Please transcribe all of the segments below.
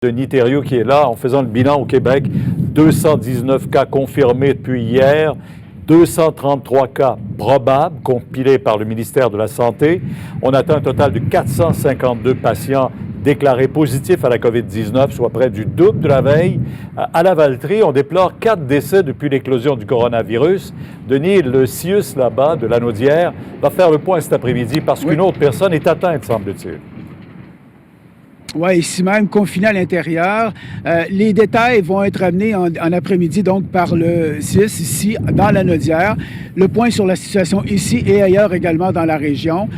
Denis Thériault qui est là en faisant le bilan au Québec. 219 cas confirmés depuis hier, 233 cas probables compilés par le ministère de la Santé. On atteint un total de 452 patients déclarés positifs à la COVID-19, soit près du double de la veille. À la Valtrie, on déplore 4 décès depuis l'éclosion du coronavirus. Denis, le CIUS là-bas de Lanaudière va faire le point cet après-midi parce qu'une autre personne est atteinte, semble-t-il. Oui, ici même, confiné à l'intérieur. Les détails vont être amenés en après-midi, donc, par le CIS, ici, dans Lanaudière. Le point sur la situation ici et ailleurs également dans la région.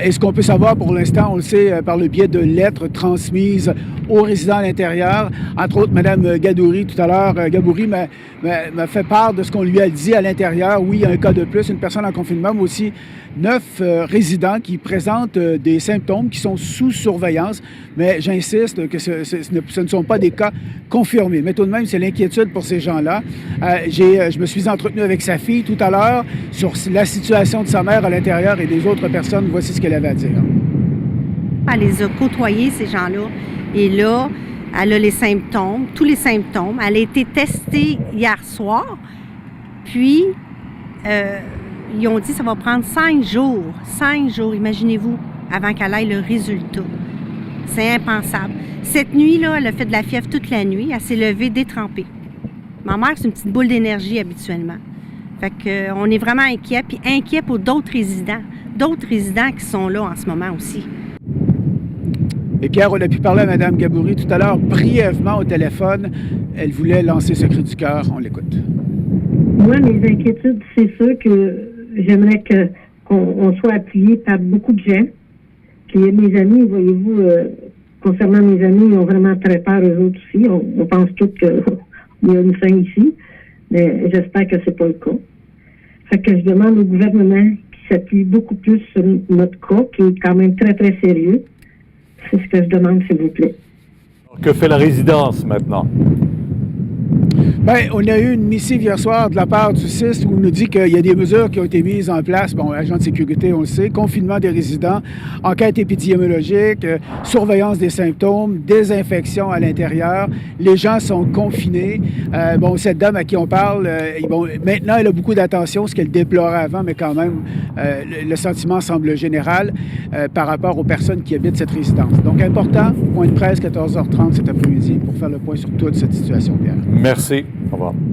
Et ce qu'on peut savoir pour l'instant, on le sait par le biais de lettres transmises aux résidents à l'intérieur. Entre autres, Mme Gadouri, tout à l'heure, Gaboury m'a fait part de ce qu'on lui a dit à l'intérieur. Oui, il y a un cas de plus, une personne en confinement, mais aussi 9 résidents qui présentent des symptômes qui sont sous surveillance. Mais j'insiste que ce ne sont pas des cas confirmés. Mais tout de même, c'est l'inquiétude pour ces gens-là. Je me suis entretenu avec sa fille tout à l'heure sur la situation de sa mère à l'intérieur et des autres personnes. Voici ce qu'elle avait à dire. Elle les a côtoyés, ces gens-là. Et là, elle a les symptômes, tous les symptômes. Elle a été testée hier soir. Puis, ils ont dit que ça va prendre 5 jours, imaginez-vous, avant qu'elle ait le résultat. C'est impensable. Cette nuit-là, elle a fait de la fièvre toute la nuit. Elle s'est levée détrempée. Ma mère, c'est une petite boule d'énergie habituellement. Fait qu'on est vraiment inquiets, puis inquiets pour d'autres résidents qui sont là en ce moment aussi. Et Pierre, on a pu parler à Mme Gaboury tout à l'heure brièvement au téléphone. Elle voulait lancer ce cri du cœur. On l'écoute. Moi, mes inquiétudes, c'est sûr que j'aimerais qu'on soit appuyé par beaucoup de gens. Puis mes amis, voyez-vous, concernant mes amis, ils ont vraiment très peur, eux autres aussi. On pense tous qu'il y a une fin ici, mais j'espère que c'est pas le cas. Fait que je demande au gouvernement qui s'appuie beaucoup plus sur notre cas, qui est quand même très, très sérieux. C'est ce que je demande, s'il vous plaît. Que fait la résidence maintenant? Bien, on a eu une missive hier soir de la part du CIS où on nous dit qu'il y a des mesures qui ont été mises en place. Bon, agent de sécurité, on le sait, confinement des résidents, enquête épidémiologique, surveillance des symptômes, désinfection à l'intérieur. Les gens sont confinés. Bon, cette dame à qui on parle, maintenant, elle a beaucoup d'attention, ce qu'elle déplorait avant, mais quand même, le sentiment semble général par rapport aux personnes qui habitent cette résidence. Donc, important, point de presse, 14h30 cet après-midi, pour faire le point sur toute cette situation, Pierre. Merci. Au revoir.